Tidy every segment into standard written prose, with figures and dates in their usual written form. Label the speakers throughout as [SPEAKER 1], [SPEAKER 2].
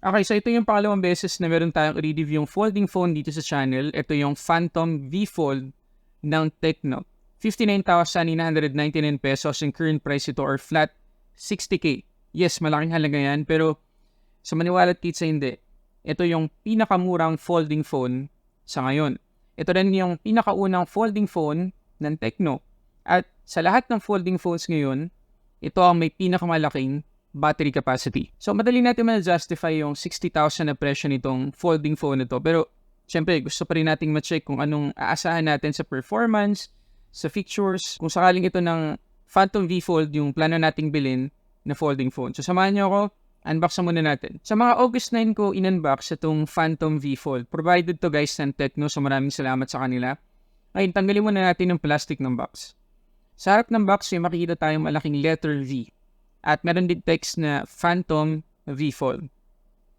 [SPEAKER 1] Okay, so ito yung pangalawang beses na meron tayong i-review yung folding phone dito sa channel. Ito yung Phantom V Fold ng Tecno. 59,999 pesos yung current price ito or flat 60K. Yes, malaking halaga yan pero sa maniwala't kitsa hindi. Ito yung pinakamurang folding phone sa ngayon. Ito rin yung pinakaunang folding phone ng Tecno. At sa lahat ng folding phones ngayon, ito ang may pinakamalaking battery capacity. So, madali natin ma-justify yung 60,000 na presyo nitong folding phone nito. Pero, syempre, gusto pa rin nating ma-check kung anong aasahan natin sa performance, sa features. Kung sakaling ito ng Phantom V Fold yung plano nating bilhin na folding phone. So, samahan niyo ako. Unbox na muna natin. Sa mga August 9 ko in-unbox itong Phantom V Fold. Provided to guys ng Tecno, so maraming salamat sa kanila. Ngayon, tanggalin muna natin yung plastic ng box. Sa harap ng box, may makikita tayong malaking letter V. At meron din text na Phantom V Fold.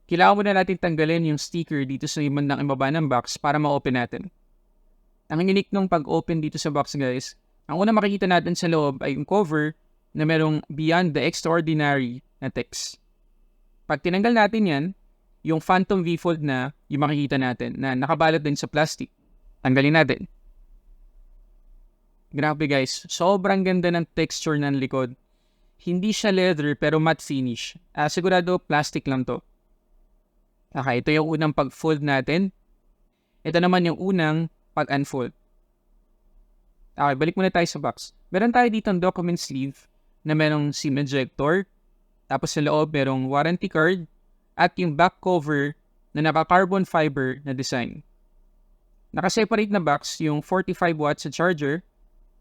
[SPEAKER 1] Kailangan muna natin tanggalin yung sticker dito sa bandang ibaba ng box para ma-open natin. Ang unique nung pag-open dito sa box guys, ang una makikita natin sa loob ay yung cover na merong Beyond the Extraordinary na text. Pag tinanggal natin yan, yung Phantom V Fold na yung makikita natin na nakabalot din sa plastic. Tanggalin natin. Grabe guys, sobrang ganda ng texture ng likod. Hindi siya leather pero matte finish. Sigurado plastic lang to. Okay, ito yung unang pag-fold natin. Ito naman yung unang pag-unfold. Okay, balik muna tayo sa box. Meron tayo dito ang document sleeve na merong SIM ejector. Tapos sa loob merong warranty card at yung back cover na naka-carbon fiber na design. Naka-separate na box yung 45 watts sa charger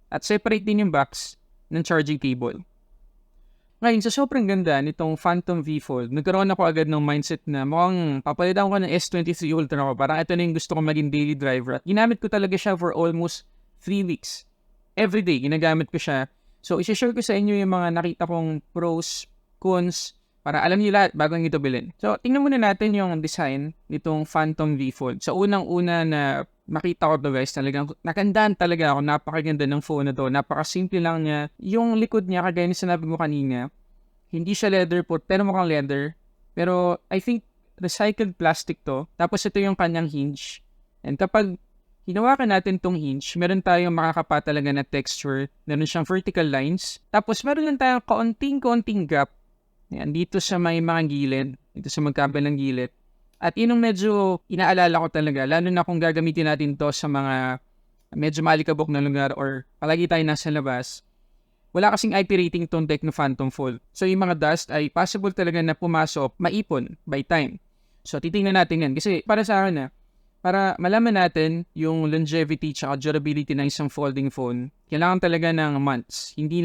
[SPEAKER 1] at separate din yung box ng charging cable. Ngayon, sa sobrang ganda nitong Phantom V Fold, nagkaroon ako agad ng mindset na mukhang papalitan ko ng S23 Ultra ko. Parang ito na yung gusto kong maging daily driver. At ginamit ko talaga siya for almost 3 weeks. Everyday, ginagamit ko siya. So, isi-share ko sa inyo yung mga nakita kong pros, cons, para alam niyo lahat bago nyo ito bilhin. So, tingnan muna natin yung design nitong Phantom V Fold. Sa unang-una na makita ko to guys, talagang nakandaan talaga ako. Napakaganda ng phone na to. Napakasimple lang niya. Yung likod niya, kagaya na sinabi mo kanina, hindi siya leather po, pero mukhang leather. Pero I think recycled plastic to. Tapos ito yung kanyang hinge. And kapag hinawakan natin tong hinge, meron tayong makakapa talaga na texture. Meron siyang vertical lines. Tapos meron lang tayong kaunting-kaunting gap. Yan, dito sa may mga gilid. Dito sa magkabilang gilid. At yun ang medyo inaalala ko talaga. Lalo na kung gagamitin natin to sa mga medyo malikabok na lugar or palagi tayo nasa labas. Wala kasing IP rating tong Tecno Phantom Fold. So yung mga dust ay possible talaga na pumasok, maipon by time. So titingnan natin yan. Kasi para sa akin para malaman natin yung longevity at durability ng isang folding phone, kailangan talaga ng months. Hindi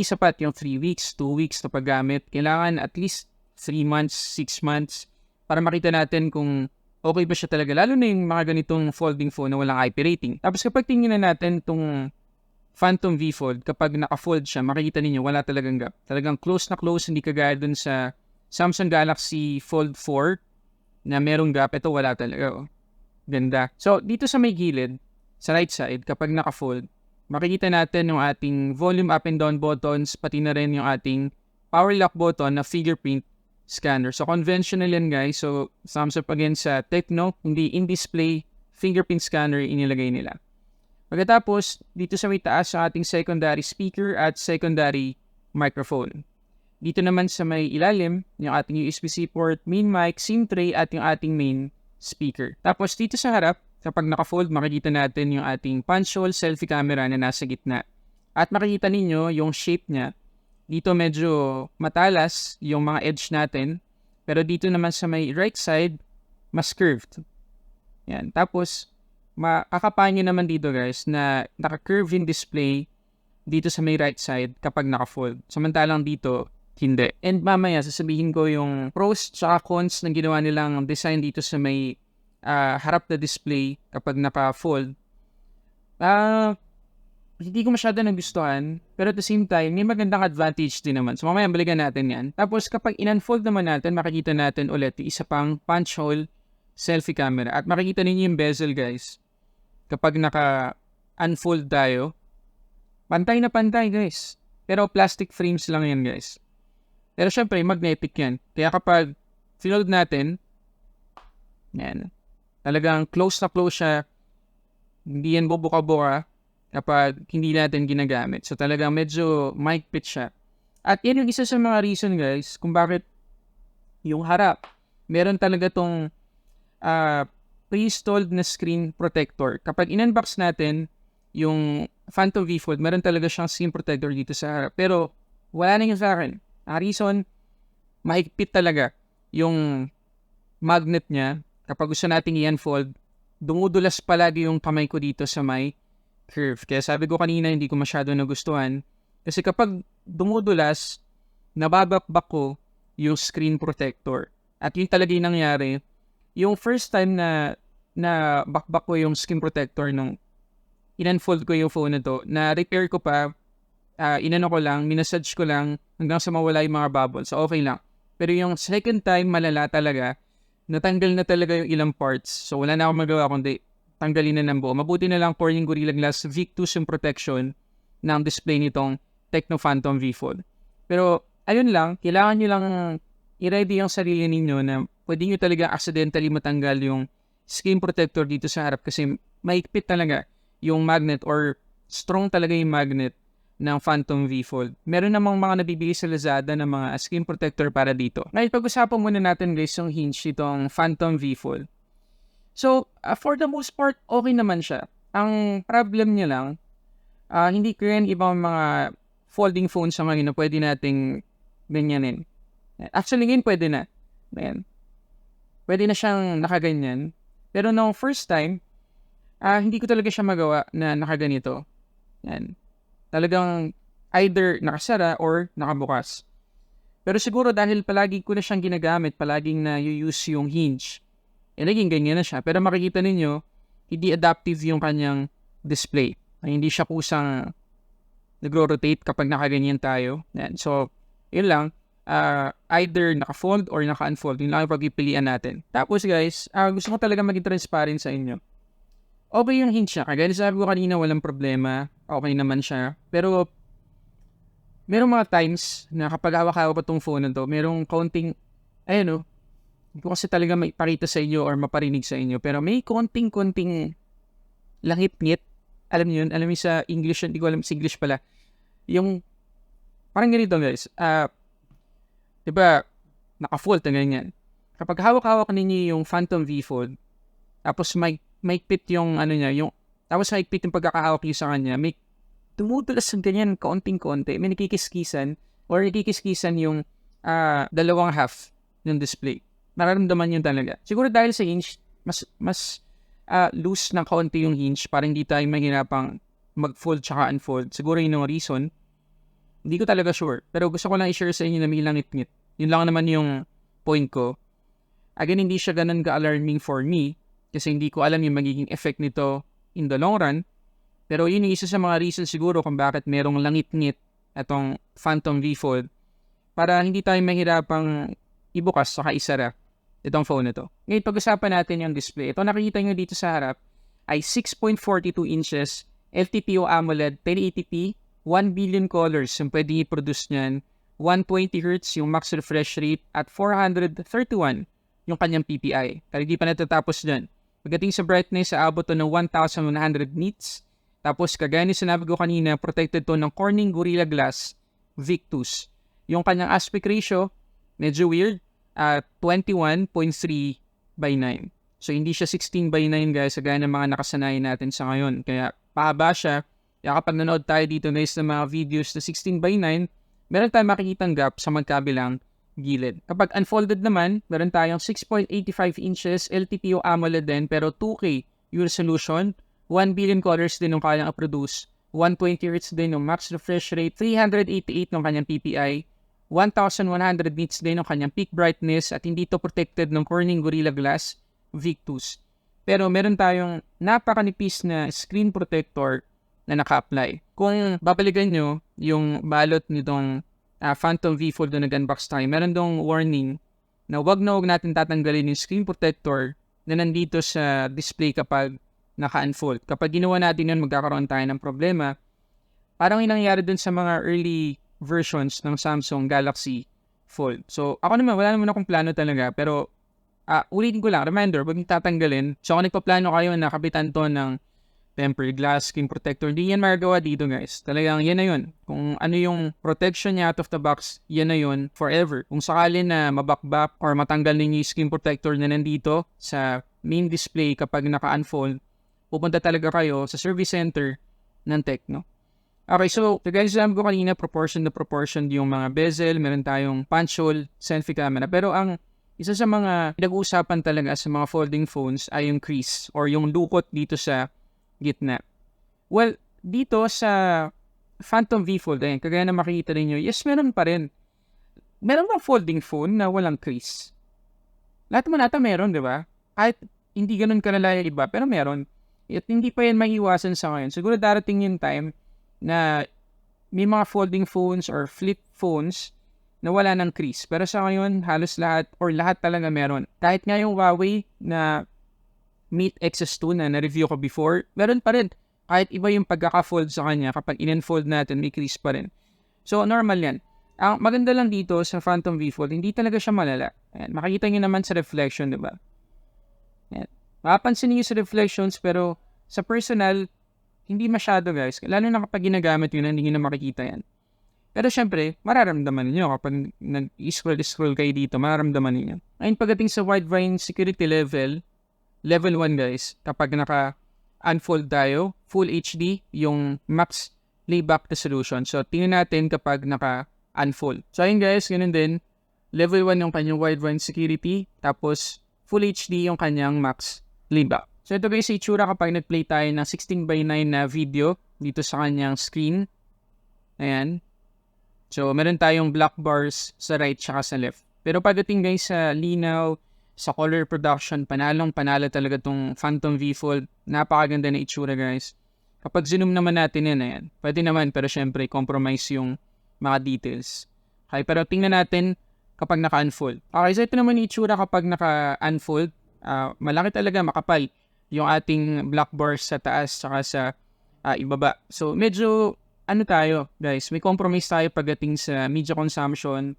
[SPEAKER 1] sapat yung 3 weeks, 2 weeks na paggamit. Kailangan at least 3 months, 6 months para makita natin kung okay ba siya talaga. Lalo na yung mga ganitong folding phone na walang IP rating. Tapos kapag tingnan natin itong Phantom V Fold, kapag naka-fold siya, makikita ninyo wala talagang gap. Talagang close na close, hindi kagaya dun sa Samsung Galaxy Fold 4 na merong gap. Ito wala talaga. Ganda. So, dito sa may gilid, sa right side, kapag naka-fold, makikita natin yung ating volume up and down buttons, pati na rin yung ating power lock button na fingerprint scanner. So, conventional yan guys. So, Samsung again sa Tecno, hindi in-display fingerprint scanner inilagay nila. Pagkatapos, dito sa may taas sa ating secondary speaker at secondary microphone. Dito naman sa may ilalim, yung ating USB-C port, main mic, SIM tray at yung ating main speaker. Tapos dito sa harap, kapag naka-fold, makikita natin yung ating punch hole selfie camera na nasa gitna. At makikita ninyo yung shape niya. Dito medyo matalas yung mga edge natin. Pero dito naman sa may right side, mas curved. Yan. Tapos, makakapahan nyo naman dito guys na naka-curve yung display dito sa may right side kapag naka-fold. Samantalang dito, hindi. And mamaya, sasabihin ko yung pros tsaka cons na ginawa nilang design dito sa may harap na display kapag naka-fold. Hindi ko masyado nagustuhan, pero at the same time, may magandang advantage din naman. So mamaya balikan natin yan. Tapos kapag in-unfold naman natin, makikita natin ulit yung isa pang punch hole selfie camera. At makikita ninyo yung bezel guys. Kapag naka-unfold tayo, pantay na pantay guys. Pero plastic frames lang yan guys. Pero syempre, magnetic yan. Kaya kapag Finold natin. Yan. Talagang close na close siya. Hindi yan bubuka-buka kapag hindi natin ginagamit. So talagang medyo mahigpit siya. At yan yung isa sa mga reason guys kung bakit yung harap. Meron talaga tong pre-installed na screen protector. Kapag in-unbox natin yung Phantom V Fold, meron talaga siyang screen protector dito sa harap. Pero wala na yun sa akin. Ang reason, mahigpit talaga yung magnet niya. Kapag gusto nating i-unfold, dumudulas palagi yung kamay ko dito sa may curve. Kaya sabi ko kanina, hindi ko masyado nagustuhan. Kasi kapag dumudulas, nababakbak ko yung screen protector. At yun talaga yung nangyari. Yung first time na bakbak ko yung screen protector nung in-unfold ko yung phone na to, na-repair ko pa, inano ko lang, minasage ko lang hanggang sa mawala yung mga bubbles. So okay lang. Pero yung second time, malala talaga. Natanggal na talaga yung ilang parts. So wala na akong magawa kundi tanggalin na ng buo. Mabuti na lang Corning Gorilla Glass Victus yung protection ng display nitong Tecno Phantom V Fold. Pero ayun lang, kailangan nyo lang i-ready yung sarili ninyo na pwede nyo talaga accidentally matanggal yung screen protector dito sa harap kasi maikpit talaga yung magnet or strong talaga yung magnet ng Phantom V Fold. Meron namang mga nabibili sa Lazada ng mga screen protector para dito. Ngayon, pag-usapan muna natin guys yung hinge itong Phantom V Fold. So, for the most part, okay naman siya. Ang problem niya lang, hindi ko yan ibang mga folding phones sa ngayon na pwede nating ganyanin. Actually, ngayon pwede na. Ayan. Pwede na siyang nakaganyan. Pero nung first time, hindi ko talaga siya magawa na nakaganito. Yan. Talagang either nakasara or nakabukas. Pero siguro dahil palagi ko na siyang ginagamit, palaging na-use yung hinge, naging ganyan na siya. Pero makikita ninyo, hindi adaptive yung kanyang display. Hindi siya kusang nagro-rotate kapag nakaganyan tayo. Yan. So, yun lang. Either naka-fold or naka-unfold. Yun lang yung pagpipilian natin. Tapos guys, gusto ko talaga maging transparent sa inyo. Okay yung hinge niya. Kagaya sabi ko kanina, walang problema. Okay naman siya. Pero, merong mga times na kapag hawak-hawak pa itong phone na to, merong counting, hindi ko kasi talaga maipakita sa inyo or maparinig sa inyo. Pero may konting langit-ngit. Alam niyo yun? Alam niyo sa English, hindi ko alam sa English pala. Yung, parang ganito guys. Diba, naka-fold na ganyan. Kapag hawak-hawak ninyo yung Phantom V Fold, tapos maikpit yung tapos maikpit yung pagkakahawak nyo sa kanya, may tumutulas ng ganyan, kaunting-konti, may nakikiskisan yung dalawang half ng display. Nararamdaman yun talaga. Siguro dahil sa hinge, mas loose ng kaunti yung hinge para hindi tayo mahirapang mag-fold tsaka unfold. Siguro yun yung reason. Hindi ko talaga sure. Pero gusto ko lang i-share sa inyo na may langit-ngit. Yun lang naman yung point ko. Again, hindi siya ganun ka-alarming for me kasi hindi ko alam yung magiging effect nito in the long run. Pero yun yung isa sa mga reasons siguro kung bakit merong langit-ngit itong Phantom V Fold para hindi tayo mahirapang ibukas saka isara itong phone na to. Ngayon, pag-usapan natin yung display. Ito nakikita nyo dito sa harap ay 6.42 inches LTPO AMOLED 1080p 1 billion colors yung pwede i-produce niyan, 120 Hz yung max refresh rate at 431 yung kanyang PPI. Kaya hindi pa natatapos dyan. Pagdating sa brightness, aabot to ng 1,100 nits. Tapos kagaya ni sinabi ko kanina, protected to ng Corning Gorilla Glass Victus. Yung kanyang aspect ratio, medyo weird, 21.3:9. So hindi siya 16:9 guys, kagaya ng mga nakasanayan natin sa ngayon. Kaya pahaba siya. Kaya kapag nanood tayo dito guys ng mga videos na 16:9, meron tayong makikitang gap sa magkabilang gilid. Kapag unfolded naman, meron tayong 6.85 inches LTPO AMOLED din pero 2K yung resolution, 1 billion colors din yung kayang produce, 120 Hz din yung max refresh rate, 388 ng kanyang PPI, 1,100 nits din yung kanyang peak brightness at hindi to protected ng Corning Gorilla Glass Victus. Pero meron tayong napakanipis na screen protector na naka-apply. Kung babalikan nyo yung balot nitong Phantom V Fold na nag-unbox tayo, meron dong warning na wag natin tatanggalin yung screen protector na nandito sa display kapag naka-unfold. Kapag ginawa natin yun, magkakaroon tayo ng problema. Parang yung nangyari dun sa mga early versions ng Samsung Galaxy fold. So, ako naman, wala naman akong plano talaga. Pero, ulitin ko lang, reminder, huwag yung tatanggalin. So, kung nagpaplano kayo na kapitan to ng tempered glass, screen protector, di yan magagawa dito guys. Talagang yan na yun. Kung ano yung protection niya out of the box, yan na yun forever. Kung sakali na mabakbak or matanggal ninyo yung screen protector na nandito sa main display kapag naka-unfold, pupunta talaga kayo sa service center ng Tecno. Okay, so guys, sabi ko kanina, proportion to proportion yung mga bezel, meron tayong punch hole, selfie camera. Pero ang isa sa mga pinag-uusapan talaga sa mga folding phones ay yung crease or yung lukot dito sa gitna. Well, dito sa Phantom V Fold, ayun, kagaya na makikita ninyo, yes, meron pa rin. Meron bang folding phone na walang crease? Lahat mo nata meron, di ba? Kahit hindi ganun kalala yung iba, pero meron. At hindi pa yan maiiwasan sa ngayon. Siguro darating yung time na may mga folding phones or flip phones na wala ng crease. Pero sa ngayon, halos lahat or lahat talaga meron. Kahit nga yung Huawei na Mate X2 na na-review ko before, meron pa rin. Kahit iba yung pagkaka-fold sa kanya, kapag in-fold natin, may crease pa rin. So, normal yan. Ang maganda lang dito sa Phantom V Fold, hindi talaga siya malala. Ayan, makikita nyo naman sa reflection, di ba? Ayan. Makapansin niyo sa reflections, pero sa personal, hindi masyado guys. Lalo na kapag ginagamit yun, hindi nyo na makikita yan. Pero syempre, mararamdaman niyo kapag nag-scroll kayo dito, mararamdaman niyo. Ngayon, pagdating sa wideband security level 1 guys, kapag naka-unfold tayo, Full HD, yung max playback resolution. So, tingnan natin kapag naka-unfold. So, ayun guys, ganun din. Level 1 yung kanyang wideband security, tapos Full HD yung kanyang max playback. So, ito guys, itsura kapag nag-play tayo ng 16:9 na video dito sa kanyang screen. Ayan. So, meron tayong black bars sa right tsaka sa left. Pero pagdating guys sa linaw, sa color production, panalo talaga tong Phantom V Fold. Napakaganda na itsura guys. Kapag zoom naman natin yan, ayan. Pwede naman, pero syempre, compromise yung mga details. Okay, pero tingnan natin kapag naka-unfold. Okay, so ito naman yung itsura kapag naka-unfold. Malaki talaga, makapal yung ating black bars sa taas saka sa ibaba. So, medyo, tayo guys, may compromise tayo pagdating sa media consumption.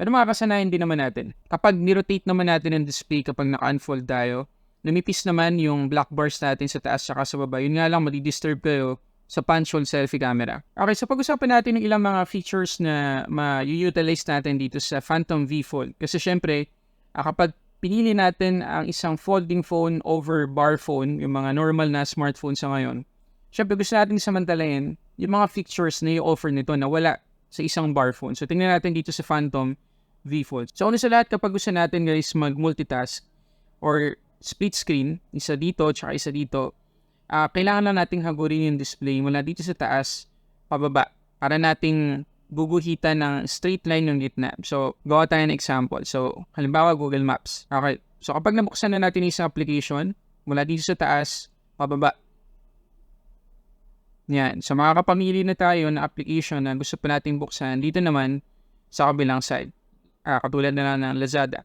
[SPEAKER 1] Pero makakasanayan din naman natin. Kapag nirotate naman natin ang display kapag naka-unfold tayo, lumipis naman yung black bars natin sa taas at sa baba. Yun nga lang, madi-disturb kayo sa punch hole selfie camera. Okay, so pag-usapan natin ng ilang mga features na ma-utilize natin dito sa Phantom V Fold. Kasi syempre, kapag pinili natin ang isang folding phone over bar phone, yung mga normal na smartphone sa ngayon, syempre gusto natin samantalayin yung mga features na i-offer nito na wala sa isang bar phone. So tingnan natin dito sa Phantom V Fold. So una sa lahat, kapag gusto natin guys mag-multitask or split screen, isa dito tsaka isa dito, kailangan lang nating hagurin yung display mula dito sa taas pababa para nating guguhitan ng straight line yung gitna. So gawa tayo ng example. So halimbawa Google Maps. Okay. So kapag nabuksan na natin yung isang application mula dito sa taas pababa, yan. So makakapamili na tayo ng application na gusto pa nating buksan dito naman sa kabilang side. Katulad na lang ng Lazada.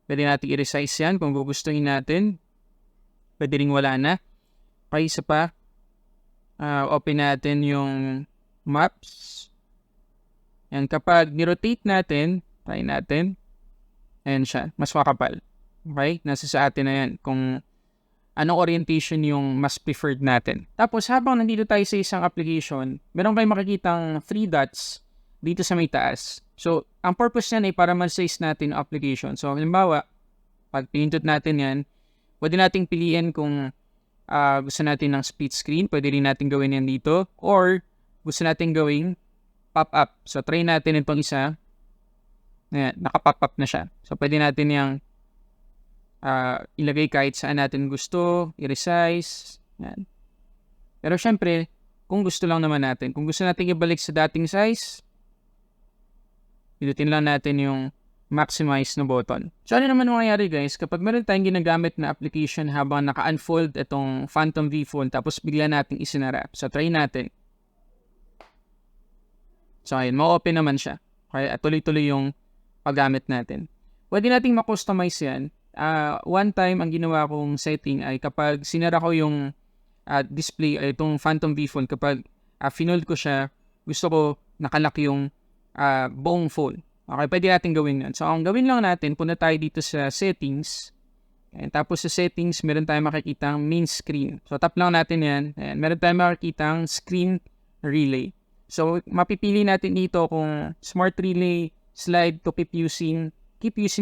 [SPEAKER 1] Pwede natin i-resize yan kung gugustuhin natin. Pwede rin wala na. Okay, isa pa. Open natin yung Maps. Yan, kapag ni-rotate natin, try natin. Ayan siya, mas makapal. Okay, nasa sa atin na yan kung anong orientation yung mas preferred natin. Tapos habang nandito tayo sa isang application, meron kayong makikitang 3 dots dito sa may taas. So, ang purpose niyan ay para ma-size natin yung application. So, halimbawa, pag pinindot natin yan, pwede nating piliin kung gusto natin ng split screen. Pwede rin natin gawin yan dito. Or, gusto natin gawing pop-up. So, try natin itong isa. Ayan, naka-pop-up na siya. So, pwede natin yung ilagay kahit saan natin gusto, i-resize. Ayan. Pero syempre, kung gusto lang naman natin. Kung gusto natin ibalik sa dating size, pinutin lang natin yung maximize na button. So, ano naman mangyayari guys, kapag meron tayong ginagamit na application habang naka-unfold itong Phantom V Fold, tapos bigla natin isinara. So, try natin. So, ayun, ma-open naman siya. Okay, at tuloy-tuloy yung paggamit natin. Pwede nating ma-customize yan. One time, ang ginawa kong setting ay kapag sinara ko yung display, itong Phantom V Fold, kapag finold ko siya, gusto ko nakalock yung buong phone. Okay, pwede natin gawin yun. So, ang gawin lang natin, punta tayo dito sa settings. And tapos sa settings, meron tayong makikitang main screen. So, tap lang natin yan. And meron tayong makikitang screen relay. So, mapipili natin dito kung smart relay, slide to keep using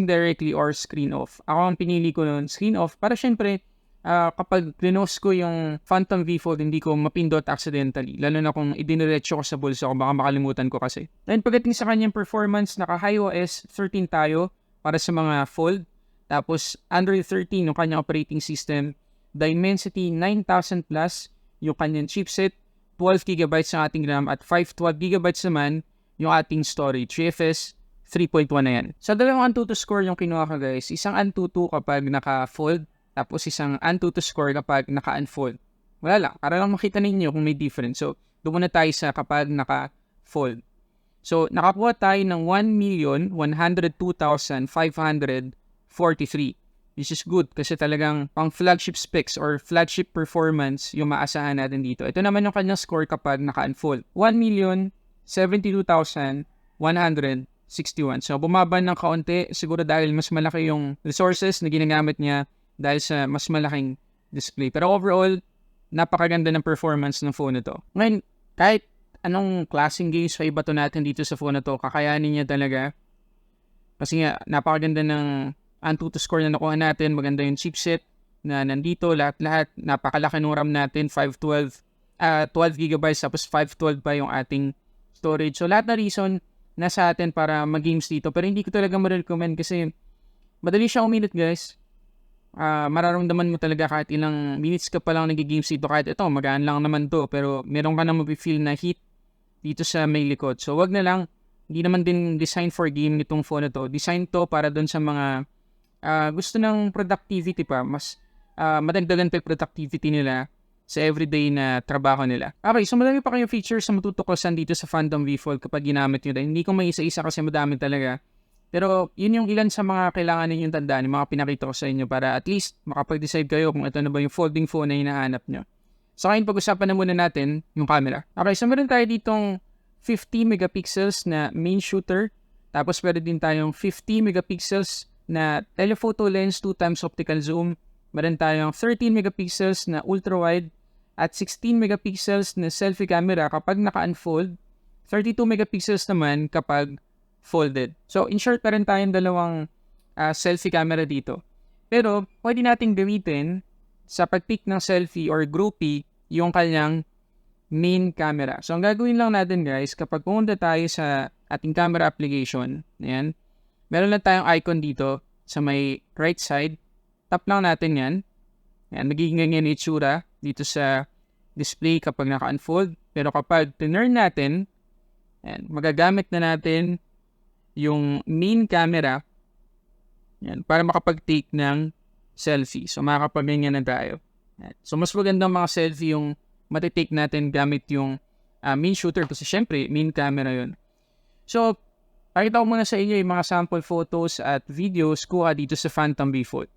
[SPEAKER 1] directly or screen off. Ako ang pinili ko nun, screen off. Para syempre, kapag rinos ko yung Phantom V Fold, hindi ko mapindot accidentally. Lalo na kung idiniretso ko sa bulsa ko, baka makalimutan ko kasi. Then pagdating sa kanyang performance, naka iOS 13 tayo para sa mga fold. Tapos Android 13 yung kanyang operating system. Dimensity 9000 plus yung kanyang chipset. 12GB ang ating RAM at 512GB naman yung ating storage. UFS 3.1 na yan. Sa dalawang Antutu score yung kinuha ko guys, isang Antutu kapag naka-fold, tapos isang Antutu score kapag naka-unfold. Wala lang, para lang makita ninyo kung may difference. So, doon muna tayo sa kapag naka-fold. So, nakakuha tayo ng 1,102,543. This is good kasi talagang pang flagship specs or flagship performance yung maasahan natin dito. Ito naman yung kanyang score kapag naka-unfold. 1,072,161. So, bumaba ng kaunti siguro dahil mas malaki yung resources na ginagamit niya dahil sa mas malaking display. Pero overall, napakaganda ng performance ng phone na to. Ngayon, kahit anong klaseng games pa ibato natin dito sa phone na to, kakayanin niya talaga. Kasi nga, napakaganda ng Antutu score na nakuha natin, maganda yung chipset na nandito, lahat-lahat, napakalaki ng RAM natin, 12GB, tapos 512 pa yung ating storage. So, lahat na reason nasa atin para mag-games dito. Pero hindi ko talaga ma-recommend kasi madali siya uminit guys. Mararamdaman mo talaga kahit ilang minutes ka pa lang nag-games dito. Kahit ito, magaan lang naman to. Pero meron ka na mapifeel na heat dito sa may likod. So, wag na lang. Hindi naman din design for game nitong phone na to. Design to para doon sa mga gusto ng productivity pa. Mas madagdagan pa yung productivity nila sa everyday na trabaho nila. Okay, so madami pa kayong features na matutuklasan dito sa Phantom V Fold kapag ginamit nyo din. Hindi ko may isa-isa kasi madami talaga. Pero yun yung ilan sa mga kailangan ninyong tandaan, yung mga pinakita ko sa inyo para at least makapag-decide kayo kung ito na ba yung folding phone na hinahanap nyo. So ngayon pag-usapan na muna natin yung camera. Okay, so meron tayo ditong 50 megapixels na main shooter. Tapos meron din tayong 50 megapixels na telephoto lens 2x optical zoom. Meron tayong 13 megapixels na ultra-wide at 16 megapixels na selfie camera kapag naka-unfold, 32 megapixels naman kapag folded. So, in short, meron tayong dalawang selfie camera dito. Pero, pwede nating gamitin sa pag-pick ng selfie or groupie yung kanyang main camera. So, ang gagawin lang natin guys, kapag pumunta tayo sa ating camera application, ayan, meron lang tayong icon dito sa may right side. Tap lang natin yan. Ayan, magiging ganyan yung itsura dito sa display kapag naka-unfold. Pero kapag tinurn natin, ayan, magagamit na natin yung main camera ayan, para makapag-take ng selfie. So, makakapag-ganyan na tayo. Ayan. So, mas magandang mga selfie yung matitake natin gamit yung main shooter kasi syempre, main camera yun. So, pakita ko muna sa inyo yung mga sample photos at videos kuha dito sa Phantom V Fold.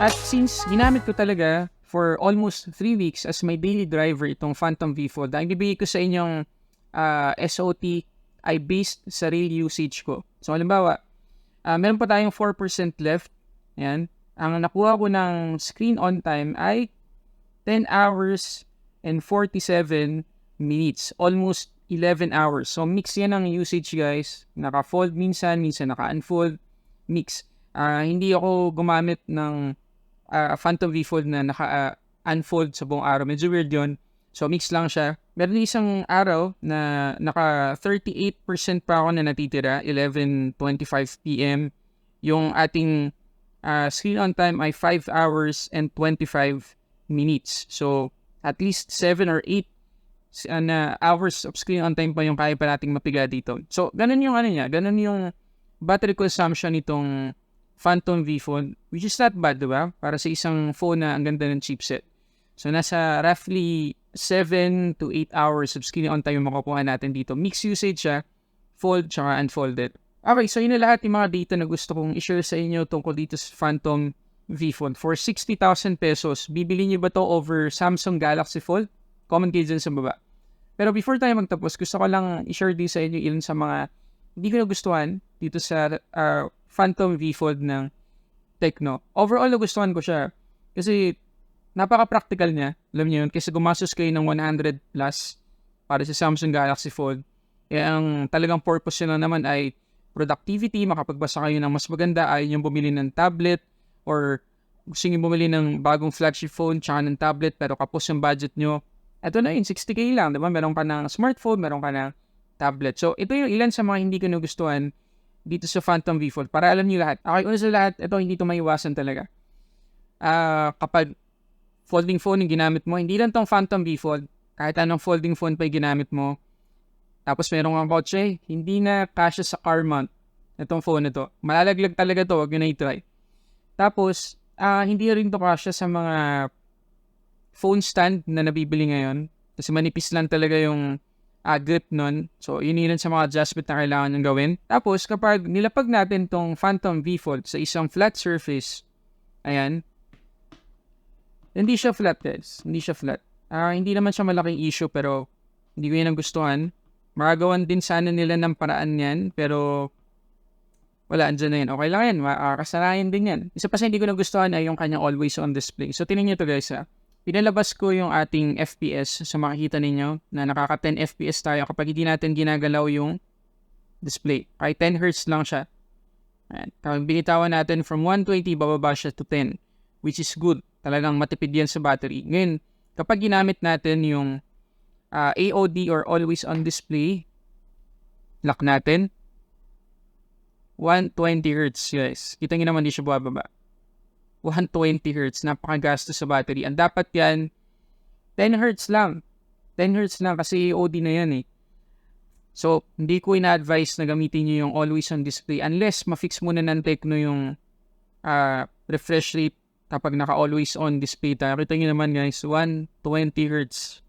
[SPEAKER 1] At since ginamit ko talaga for almost 3 weeks as my daily driver itong Phantom V Fold, ang ibigay ko sa inyong SOT ay based sa real usage ko. So halimbawa, meron pa tayong 4% left. Ayan. Ang nakuha ko ng screen on time ay 10 hours and 47 minutes. Almost 11 hours. So, mix yan ang usage, guys. Naka-fold minsan naka-unfold. Mix. Hindi ako gumamit ng Phantom V Fold na naka-unfold sa buong araw. Medyo weird yun. So, mix lang siya. Meron isang araw na naka 38% pa ako na natitira, 11:25 p.m. Yung ating screen on time ay 5 hours and 25 minutes. So, at least 7 or 8 hours of screen on time pa yung kaya pa nating mapiga dito. So, ganun yung ganun yung battery consumption nitong Phantom V Fold, which is not bad, diba? Para sa isang phone na ang ganda ng chipset. So, nasa roughly 7 to 8 hours of screen on time yung makukuha natin dito. Mixed usage siya, fold tsaka unfolded. Okay, so yun na lahat yung mga data na gusto kong i-share sa inyo tungkol dito sa Phantom V Fold. For 60,000 pesos, bibili niyo ba to over Samsung Galaxy Fold? Comment kayo dyan sa baba. Pero before tayo magtapos, gusto ko lang i-share din sa inyo ilan sa mga hindi ko nagustuhan dito sa Phantom V Fold ng Tecno. Overall, nagustuhan ko siya. Kasi napaka-practical niya. Alam niyo yun, kasi gumastos kayo ng 100 plus para sa Samsung Galaxy Fold. Ang talagang purpose nyo naman ay productivity, makapagbasa kayo ng mas maganda, ayaw nyo bumili ng tablet or gusto nyo bumili ng bagong flagship phone tsaka ng tablet pero kapos yung budget nyo. Ito na yun, 60k lang, diba? Meron ka ng smartphone, meron ka ng tablet. So, ito yung ilan sa mga hindi ko nagustuhan dito sa Phantom V Fold. Para alam nyo lahat. Okay, una sa lahat, ito hindi ito maiwasan talaga. Kapag folding phone yung ginamit mo, hindi lang tong Phantom V Fold, kahit anong folding phone pa yung ginamit mo, tapos meron kang kotse, hindi na kasya sa car mount itong phone na to. Malalaglag talaga to, wag nyo na i-try. Tapos, hindi rin to kasya sa mga phone stand na nabibili ngayon. Kasi manipis lang talaga yung grip nun. So, yun yun sa mga adjustment na kailangan nyo gawin. Tapos, kapag nilapag natin tong Phantom V Fold sa isang flat surface, ayan, hindi siya flat, guys. Hindi siya flat. Hindi naman siya malaking issue, pero hindi ko yan nagustuhan. Magagawan din sana nila ng paraan yan, pero wala, andyan na yan. Okay lang yan, kasanayan din yan. Isa pa sa hindi ko nagustuhan ay yung kanyang always on display. So, tingnan nyo to, guys, Pinalabas ko yung ating FPS. So, makikita ninyo na nakaka 10 FPS tayo kapag hindi natin ginagalaw yung display. Kahit 10 Hz lang siya. Ayan. Kapag binitawan natin from 120, bababa siya to 10, which is good. Talagang matipid yan sa battery. Ngayon, kapag ginamit natin yung AOD or always on display, lock natin, 120 Hz, guys. Kita nyo naman di siya bababa. 120 Hz, napakagastos sa battery. Ang dapat yan, 10 Hz lang. 10 Hz lang kasi AOD na yan So, hindi ko ina-advise na gamitin nyo yung always on display unless ma-fix muna ng Tecno yung refresh rate kapag naka-always on display tayo. Kita nyo naman, guys, 120 Hz.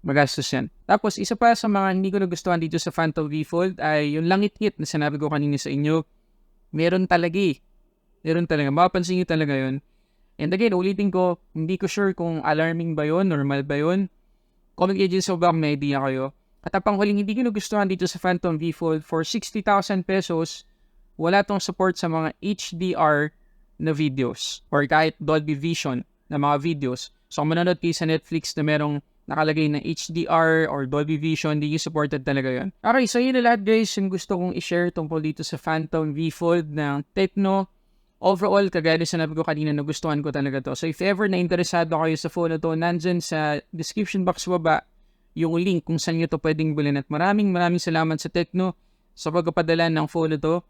[SPEAKER 1] Magastos yan. Tapos, isa pa sa mga hindi ko nagustuhan dito sa Phantom V Fold ay yung langit-ngit na sinabi ko kanina sa inyo. Meron talaga Meron talaga. Mapapansin nyo talaga yun. And again, ulitin ko, hindi ko sure kung alarming ba yun, normal ba yun. Comment kayo dyan sa baka may idea kayo. At ang panghuling hindi ko nagustuhan dito sa Phantom V Fold, for 60,000 pesos, wala tong support sa mga HDR na videos or kahit Dolby Vision na mga videos. So, kung manonood kayo sa Netflix na merong nakalagay na HDR or Dolby Vision, hindi supported talaga yun. Okay, so yun na lahat, guys, yung gusto kong i-share tungkol dito sa Phantom V Fold ng Tecno. Overall, kagaya sa sinabi ko kanina, nagustuhan ko talaga to. So, if ever na interesado kayo sa phone na to, nandyan sa description box baba yung link kung saan nyo to pwedeng bilhin. At maraming salamat sa Tecno sa pagpapadala ng phone na to.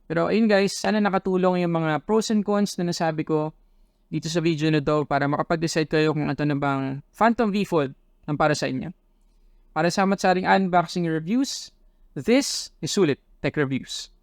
[SPEAKER 1] Pero ayun, guys, sana nakatulong yung mga pros and cons na nasabi ko dito sa video na to para makapag-decide kayo kung ito na bang Phantom V Fold ang para sa inyo. Para sa ating unboxing reviews, this is Sulit Tech Reviews.